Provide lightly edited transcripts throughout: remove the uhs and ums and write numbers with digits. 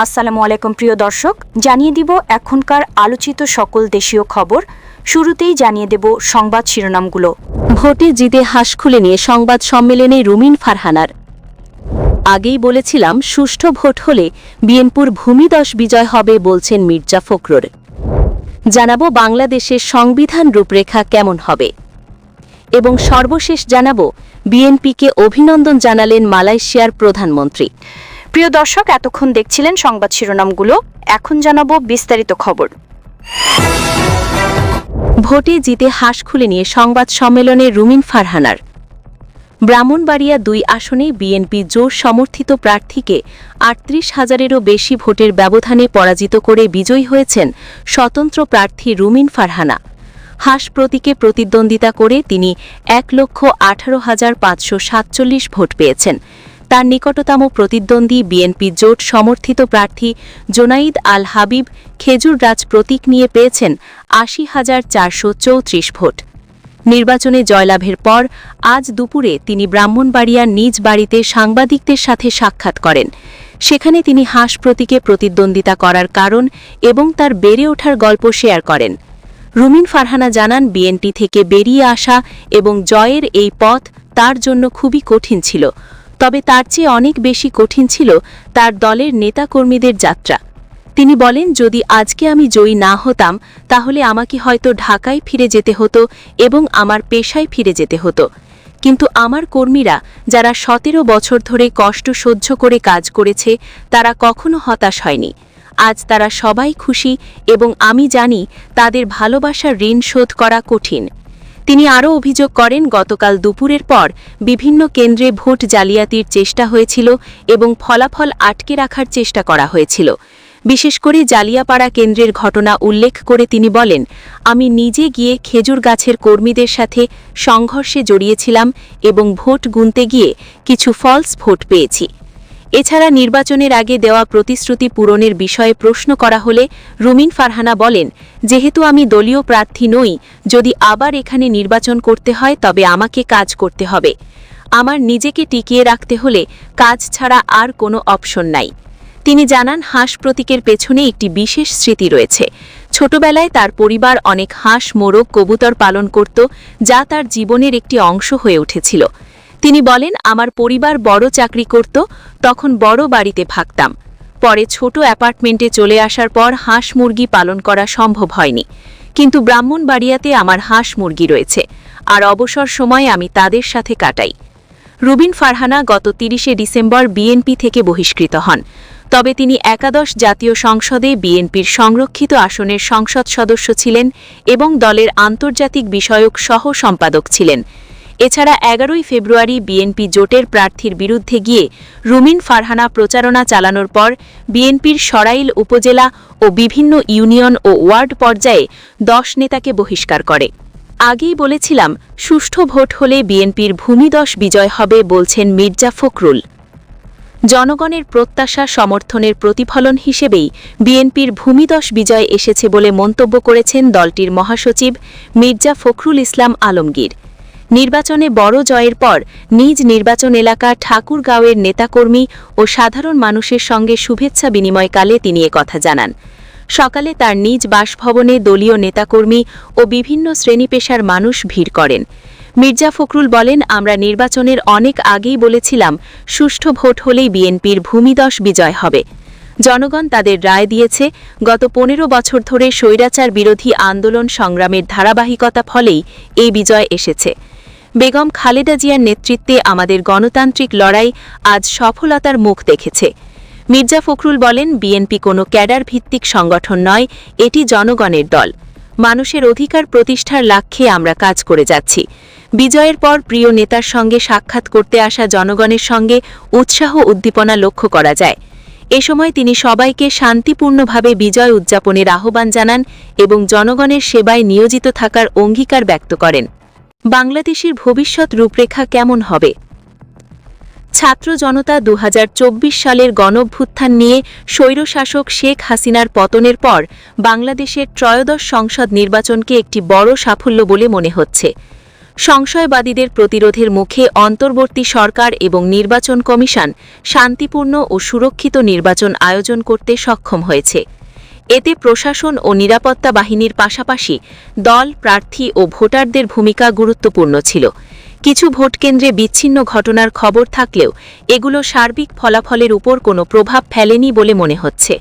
আসসালামু আলাইকুম প্রিয় দর্শক, জানিয়ে দিব এখনকার আলোচিত সকল দেশীয় খবর। শুরুতেই জানিয়ে দেব সংবাদ শিরোনামগুলো। ভোটে জিতে হাঁস খুলে নিয়ে সংবাদ সম্মেলনে রুমিন ফারহানার। আগেই বলেছিলাম সুষ্ঠু ভোট হলে বিএনপির ভূমিদশ বিজয় হবে বলছেন মির্জা ফখরুল। জানাবো বাংলাদেশের সংবিধান রূপরেখা কেমন হবে এবং সর্বশেষ জানাবো বিএনপিকে অভিনন্দন জানালেন মালয়েশিয়ার প্রধানমন্ত্রী। প্রিয় দর্শক, এতক্ষণ দেখছিলেন সংবাদ শিরোনামগুলো, এখন জানাবো বিস্তারিত খবর। ভোটে জিতে হাঁস খুলে নিয়ে সংবাদ সম্মেলনে রুমিন ফারহানার। ব্রাহ্মণবাড়িয়া ২ আসনে বিএনপি জোর সমর্থিত প্রার্থীকে ৩৮,০০০-এরও বেশি ভোটের ব্যবধানে পরাজিত করে বিজয়ী হয়েছেন স্বতন্ত্র প্রার্থী রুমিন ফারহানা। হাঁস প্রতীকে প্রতিদ্বন্দ্বিতা করে তিনি ১,১৮,৫৪৭ ভোট পেয়েছেন। তার নিকটতম প্রতিদ্বন্দ্বী বিএনপি জোট সমর্থিত প্রার্থী জোনাইদ আল হাবিব খেজুর রাজ প্রতীক নিয়ে পেয়েছেন ৮০,৪৩৪ ভোট। নির্বাচনে জয়লাভের পর আজ দুপুরে তিনি ব্রাহ্মণবাড়িয়ার নিজ বাড়িতে সাংবাদিকদের সাথে সাক্ষাৎ করেন। সেখানে তিনি হাঁস প্রতীকে প্রতিদ্বন্দ্বিতা করার কারণ এবং তার বেড়ে ওঠার গল্প শেয়ার করেন। রুমিন ফারহানা জানান, বিএনপি থেকে বেরিয়ে আসা এবং জয়ের এই পথ তার জন্য খুবই কঠিন ছিল, তবে তার চেয়ে অনেক বেশি কঠিন ছিল তার দলের নেতাকর্মীদের যাত্রা। তিনি বলেন, যদি আজকে আমি জয়ী না হতাম তাহলে আমাকে হয়তো ঢাকায় ফিরে যেতে হতো এবং আমার পেশায় ফিরে যেতে হতো, কিন্তু আমার কর্মীরা যারা ১৭ বছর ধরে কষ্ট সহ্য করে কাজ করেছে তারা কখনো হতাশ হয়নি। আজ তারা সবাই খুশি এবং আমি জানি তাদের ভালোবাসার ঋণ শোধ করা কঠিন। তিনি আরও অভিযোগ করেন, গতকাল দুপুরের পর বিভিন্ন কেন্দ্রে ভোট জালিয়াতির চেষ্টা হয়েছিল এবং ফলাফল আটকে রাখার চেষ্টা করা হয়েছিল। বিশেষ করে জালিয়াপাড়া কেন্দ্রের ঘটনা উল্লেখ করে তিনি বলেন, আমি নিজে গিয়ে খেজুর গাছের কর্মীদের সাথে সংঘর্ষে জড়িয়েছিলাম এবং ভোট গুনতে গিয়ে কিছু ফলস ভোট পেয়েছি। এছাড়া নির্বাচনের আগে দেওয়া প্রতিশ্রুতি পূরণের বিষয়ে প্রশ্ন করা হলে রুমিন ফারহানা বলেন, যেহেতু আমি দলীয় প্রার্থী নই, যদি আবার এখানে নির্বাচন করতে হয় তবে আমাকে কাজ করতে হবে। আমার নিজেকে টিকিয়ে রাখতে হলে কাজ ছাড়া আর কোনো অপশন নাই। তিনি জানান, হাঁস প্রতীকের পেছনে একটি বিশেষ স্মৃতি রয়েছে। ছোটবেলায় তার পরিবার অনেক হাঁস, মোরগ, কবুতর পালন করত, যা তার জীবনের একটি অংশ হয়ে উঠেছিল। তিনি বলেন, আমার পরিবার বড় চাকরি করত, তখন বড় বাড়িতে থাকতাম। পরে ছোট অ্যাপার্টমেন্টে চলে আসার পর হাঁস মুরগি পালন করা সম্ভব হয়নি, কিন্তু ব্রাহ্মণবাড়িয়াতে আমার হাঁস মুরগি রয়েছে আর অবসর সময় আমি তাদের সাথে কাটাই। রুমিন ফারহানা গত ৩০শে ডিসেম্বর বিএনপি থেকে বহিষ্কৃত হন, তবে তিনি একাদশ জাতীয় সংসদে বিএনপির সংরক্ষিত আসনের সংসদ সদস্য ছিলেন এবং দলের আন্তর্জাতিক বিষয়ক সহ সম্পাদক ছিলেন। এছাড়া ১১ই ফেব্রুয়ারি বিএনপি জোটের প্রার্থীর বিরুদ্ধে গিয়ে রুমিন ফারহানা প্রচারণা চালানোর পর বিএনপির সরাইল উপজেলা ও বিভিন্ন ইউনিয়ন ও ওয়ার্ড পর্যায়ে ১০ নেতাকে বহিষ্কার করে। আগেই বলেছিলাম সুষ্ঠু ভোট হলে বিএনপির ভূমিদশ বিজয় হবে বলছেন মির্জা ফখরুল। জনগণের প্রত্যাশা সমর্থনের প্রতিফলন হিসেবেই বিএনপির ভূমিদশ বিজয় এসেছে বলে মন্তব্য করেছেন দলটির মহাসচিব মির্জা ফখরুল ইসলাম আলমগীর। নির্বাচনে বড় জয়ের পর নিজ নির্বাচন এলাকা ঠাকুরগাঁওয়ের নেতাকর্মী ও সাধারণ মানুষের সঙ্গে শুভেচ্ছা বিনিময়কালে তিনি কথা জানান। সকালে তার নিজ বাসভবনে দলীয় নেতাকর্মী ও বিভিন্ন শ্রেণীপেশার মানুষ ভিড় করেন। মির্জা ফখরুল বলেন, আমরা নির্বাচনের অনেক আগেই বলেছিলাম সুষ্ঠু ভোট হলেই বিএনপির ভূমিদশ বিজয় হবে। জনগণ তাদের রায় দিয়েছে। গত ১৫ বছর ধরে স্বৈরাচার বিরোধী আন্দোলন সংগ্রামের ধারাবাহিকতা ফলেই এই বিজয় এসেছে। বেগম খালেদা জিয়ার নেতৃত্বে আমাদের গণতান্ত্রিক লড়াই আজ সফলতার মুখ দেখেছে। মির্জা ফখরুল বলেন, বিএনপি কোনো ক্যাডার ভিত্তিক সংগঠন নয়, এটি জনগণের দল। মানুষের অধিকার প্রতিষ্ঠার লক্ষ্যে আমরা কাজ করে যাচ্ছি। বিজয়ের পর প্রিয় নেতার সঙ্গে সাক্ষাৎ করতে আসা জনগণের সঙ্গে উৎসাহ উদ্দীপনা লক্ষ্য করা যায়। এ সময় তিনি সবাইকে শান্তিপূর্ণভাবে বিজয় উদযাপনের আহ্বান জানান এবং জনগণের সেবায় নিয়োজিত থাকার অঙ্গীকার ব্যক্ত করেন। বাংলাদেশের ভবিষ্যৎ রূপরেখা কেমন হবে? ছাত্র জনতা ২০২৪ সালের গণঅভ্যুত্থান নিয়ে স্বৈরশাসক শেখ হাসিনার পতনের পর বাংলাদেশের ত্রয়োদশ সংসদ নির্বাচনকে একটি বড় সাফল্য বলে মনে হচ্ছে। সংশয়বাদীদের প্রতিরোধের মুখে অন্তর্বর্তী সরকার এবং নির্বাচন কমিশন শান্তিপূর্ণ ও সুরক্ষিত নির্বাচন আয়োজন করতে সক্ষম হয়েছে। এতে প্রশাসন ও নিরাপত্তা বাহিনীর পাশাপাশি দল, প্রার্থী ও ভোটারদের ভূমিকা গুরুত্বপূর্ণ ছিল। কিছু ভোটকেন্দ্রে বিচ্ছিন্ন ঘটনার খবর থাকলেও এগুলো সার্বিক ফলাফলের উপর কোনো প্রভাব ফেলেনি বলে মনে হচ্ছে।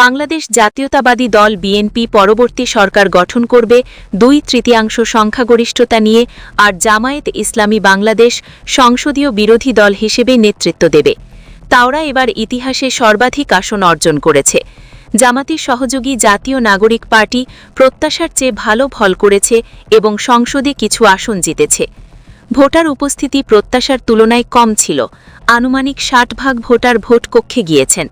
বাংলাদেশ জাতীয়তাবাদী দল বিএনপি পরবর্তী সরকার গঠন করবে 2/3 সংখ্যাগরিষ্ঠতা নিয়ে, আর জামায়াতে ইসলামী বাংলাদেশ সংসদীয় বিরোধী দল হিসেবে নেতৃত্ব দেবে। তাওরা এবার ইতিহাসে সর্বাধিক আসন অর্জন করেছে। জামাতের সহযোগী জাতীয় নাগরিক পার্টি প্রত্যাশার চেয়ে ভালো ফল করেছে এবং সংসদে কিছু আসন জিতেছে। ভোটার উপস্থিতি প্রত্যাশার তুলনায় কম ছিল। আনুমানিক 60% ভোটার ভোট কক্ষে গিয়েছেন।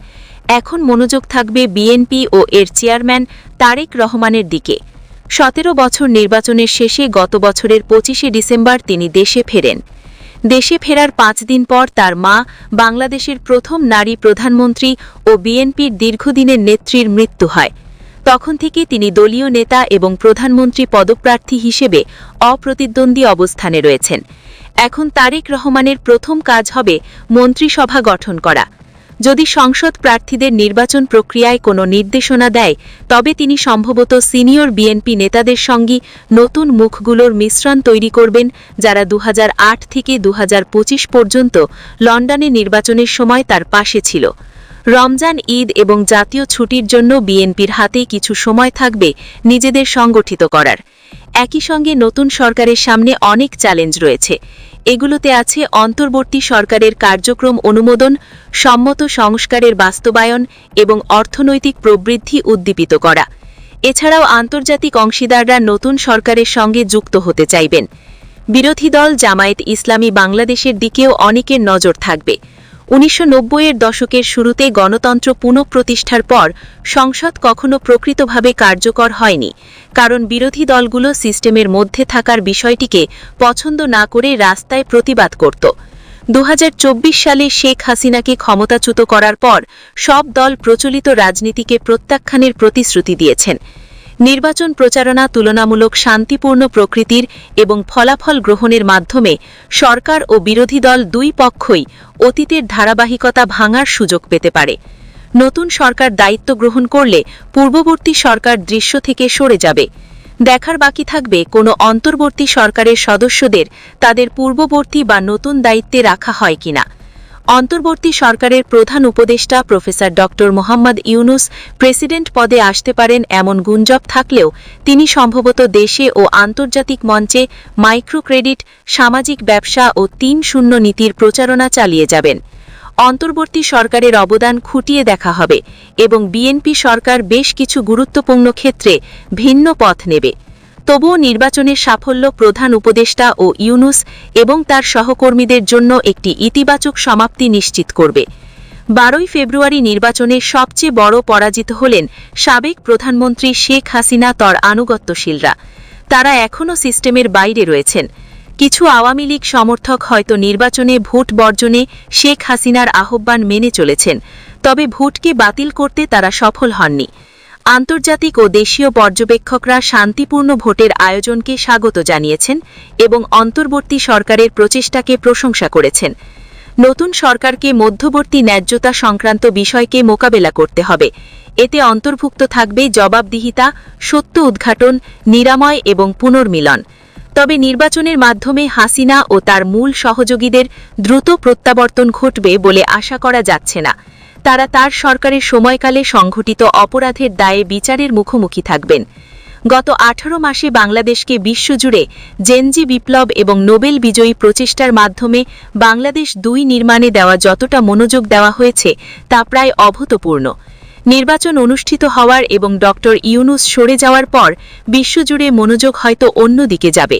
এখন মনোযোগ থাকবে বিএনপি ও এর চেয়ারম্যান তারেক রহমানের দিকে। 17 বছর নির্বাচনের শেষে গত বছরের 25শে ডিসেম্বর তিনি দেশে ফেরেন। দেশে ফেরার 5 দিন পর তার মা, বাংলাদেশের প্রথম নারী প্রধানমন্ত্রী ও বিএনপির দীর্ঘদিনের নেত্রীর মৃত্যু হয়। তখন থেকে তিনি দলীয় নেতা এবং প্রধানমন্ত্রী পদপ্রার্থী হিসেবে অপ্রতিদ্বন্দ্বী অবস্থানে রয়েছেন। এখন তারেক রহমানের প্রথম কাজ হবে মন্ত্রিসভা গঠন করা। যদি সংসদ প্রার্থীদের নির্বাচন প্রক্রিয়ায় কোনো নির্দেশনা দেয়, তবে তিনি সম্ভবত সিনিয়র বিএনপি নেতাদের সঙ্গে নতুন মুখগুলোর মিশ্রণ তৈরি করবেন, যারা 2008 থেকে 2025 পর্যন্ত লন্ডনে নির্বাচনের সময় তার পাশে ছিল। রমজান, ঈদ এবং জাতীয় ছুটির জন্য বিএনপির হাতে কিছু সময় থাকবে নিজেদের সংগঠিত করার। একই সঙ্গে নতুন সরকারের সামনে অনেক চ্যালেঞ্জ রয়েছে। এগুলোতে আছে অন্তর্বর্তী সরকারের কার্যক্রম অনুমোদন, সম্মত সংস্কারের বাস্তবায়ন এবং অর্থনৈতিক প্রবৃদ্ধি উদ্দীপিত করা। এছাড়াও আন্তর্জাতিক অংশীদাররা নতুন সরকারের সঙ্গে যুক্ত হতে চাইবেন। বিরোধী দল জামায়াত ইসলামী বাংলাদেশের দিকেও অনেকের নজর থাকবে। 1990-এর দশকের শুরুতে গণতন্ত্র পুনঃপ্রতিষ্ঠার পর সংসদ কখনো প্রকৃতভাবে কার্যকর হয়নি, কারণ বিরোধী দলগুলো সিস্টেমের মধ্যে থাকার বিষয়টিকে পছন্দ না করে রাস্তায় প্রতিবাদ করত। 2024 সালে শেখ হাসিনাকে ক্ষমতাচ্যুত করার পর সব দল প্রচলিত রাজনীতিকে প্রত্যাখ্যানের প্রতিশ্রুতি দিয়েছেন। নির্বাচন প্রচারণা তুলনামূলক শান্তিপূর্ণ প্রকৃতির এবং ফলাফল গ্রহণের মাধ্যমে সরকার ও বিরোধী দল দুই পক্ষই অতীতের ধারাবাহিকতা ভাঙার সুযোগ পেতে পারে। নতুন সরকার দায়িত্ব গ্রহণ করলে পূর্ববর্তী সরকার দৃশ্য থেকে সরে যাবে। দেখার বাকি থাকবে কোনো অন্তর্বর্তী সরকারের সদস্যদের তাদের পূর্ববর্তী বা নতুন দায়িত্বে রাখা হয় কিনা। অন্তর্বর্তী সরকারের প্রধান উপদেষ্টা professor doctor Mohammad Yunus president পদে আসতে পারেন এমন গুঞ্জন থাকলেও তিনি সম্ভবত দেশে ও আন্তর্জাতিক মঞ্চে মাইক্রো ক্রেডিট, সামাজিক ব্যবসা ও ৩-০ নীতির প্রচারণা চালিয়ে যাবেন। অন্তর্বর্তী সরকারের অবদান খুঁটিয়ে দেখা হবে এবং বিএনপি সরকার বেশ কিছু গুরুত্বপূর্ণ ক্ষেত্রে ভিন্ন পথ নেবে। তবুও নির্বাচনের সাফল্য প্রধান উপদেষ্টা ও ইউনুস এবং তার সহকর্মীদের জন্য একটি ইতিবাচক সমাপ্তি নিশ্চিত করবে। 12 ফেব্রুয়ারি নির্বাচনে সবচেয়ে বড় পরাজিত হলেন সাবেক প্রধানমন্ত্রী শেখ হাসিনা তার আনুগত্যশীলরা। তারা এখনও সিস্টেমের বাইরে রয়েছেন। কিছু আওয়ামী লীগ সমর্থক হয়তো নির্বাচনে ভোট বর্জনে শেখ হাসিনার আহ্বান মেনে চলেছেন, তবে ভোটকে বাতিল করতে তারা সফল হননি। আন্তর্জাতিক ও দেশীয় পর্যবেক্ষকরা শান্তিপূর্ণ ভোটের আয়োজনকে স্বাগত জানিয়েছেন এবং অন্তর্বর্তী সরকারের প্রচেষ্টাকে প্রশংসা করেছেন। নতুন সরকারকে মধ্যবর্তী ন্যায্যতা সংক্রান্ত বিষয়কে মোকাবেলা করতে হবে। এতে অন্তর্ভুক্ত থাকবে জবাবদিহিতা, সত্য উদ্ঘাটন, নিরাময় এবং পুনর্মিলন। তবে নির্বাচনের মাধ্যমে হাসিনা ও তার মূল সহযোগীদের দ্রুত প্রত্যাবর্তন ঘটবে বলে আশা করা যাচ্ছে না। তারা তার সরকারের সময়কালে সংঘটিত অপরাধের দায়ে বিচারের মুখোমুখি থাকবেন। গত 18 মাসে বাংলাদেশকে বিশ্বজুড়ে জেনজি বিপ্লব এবং নোবেল বিজয়ী প্রচেষ্টার মাধ্যমে বাংলাদেশ 2 নির্মাণে দেওয়া যতটা মনোযোগ দেওয়া হয়েছে তা প্রায় অভূতপূর্ণ। নির্বাচন অনুষ্ঠিত হওয়ার এবং ডক্টর ইউনুস সরে যাওয়ার পর বিশ্বজুড়ে মনোযোগ হয়তো অন্যদিকে যাবে।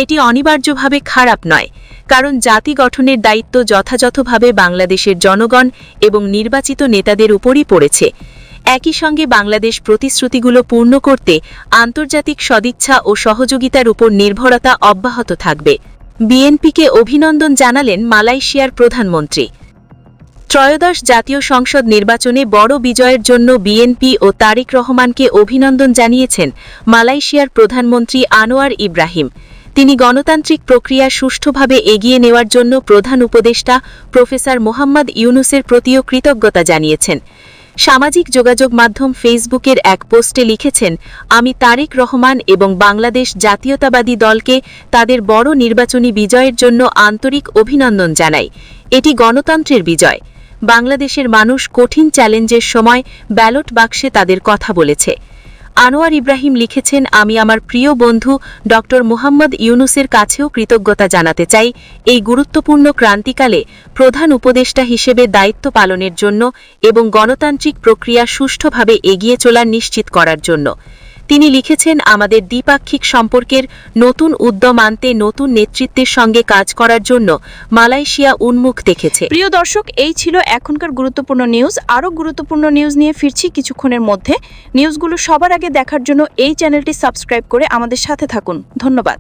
এটি অনিবার্যভাবে খারাপ নয়, কারণ জাতি গঠনের দায়িত্ব যথাযথভাবে বাংলাদেশের জনগণ এবং নির্বাচিত নেতাদের উপরই পড়েছে। একই সঙ্গে বাংলাদেশ প্রতিশ্রুতিগুলো পূর্ণ করতে আন্তর্জাতিক সদিচ্ছা ও সহযোগিতার উপর নির্ভরতা অব্যাহত থাকবে। বিএনপিকে অভিনন্দন জানালেন মালয়েশিয়ার প্রধানমন্ত্রী। ত্রয়োদশ জাতীয় সংসদ নির্বাচনে বড় বিজয়ের জন্য বিএনপি ও তারেক রহমানকে অভিনন্দন জানিয়েছেন মালয়েশিয়ার প্রধানমন্ত্রী আনোয়ার ইব্রাহিম। তিনি গণতান্ত্রিক প্রক্রিয়া সুষ্ঠুভাবে এগিয়ে নেওয়ার জন্য প্রধান উপদেষ্টা প্রফেসর মোহাম্মদ ইউনুসের প্রতিও কৃতজ্ঞতা জানিয়েছেন। সামাজিক যোগাযোগ মাধ্যম ফেসবুকের এক পোস্টে লিখেছেন, আমি তারেক রহমান এবং বাংলাদেশ জাতীয়তাবাদী দলকে তাদের বড় নির্বাচনী বিজয়ের জন্য আন্তরিক অভিনন্দন জানাই। এটি গণতন্ত্রের বিজয়। বাংলাদেশের মানুষ কঠিন চ্যালেঞ্জের সময় ব্যালট বাক্সে তাদের কথা বলেছে। আনোয়ার ইব্রাহিম লিখেছেন, আমি আমার প্রিয় বন্ধু ড মোহাম্মদ ইউনুসের কাছেও কৃতজ্ঞতা জানাতে চাই এই গুরুত্বপূর্ণ ক্রান্তিকালে প্রধান উপদেষ্টা হিসেবে দায়িত্ব পালনের জন্য এবং গণতান্ত্রিক প্রক্রিয়া সুষ্ঠুভাবে এগিয়ে চলার নিশ্চিত করার জন্য। তিনি লিখেছেন, আমাদের দ্বিপাক্ষিক সম্পর্কের নতুন উদ্যম আনতে নতুন নেতৃত্বের সঙ্গে কাজ করার জন্য মালয়েশিয়া উন্মুখ দেখেছে। প্রিয় দর্শক, এই ছিল এখনকার গুরুত্বপূর্ণ নিউজ। আরও গুরুত্বপূর্ণ নিউজ নিয়ে ফিরছি কিছুক্ষণের মধ্যে। নিউজগুলো সবার আগে দেখার জন্য এই চ্যানেলটি সাবস্ক্রাইব করে আমাদের সাথে থাকুন। ধন্যবাদ।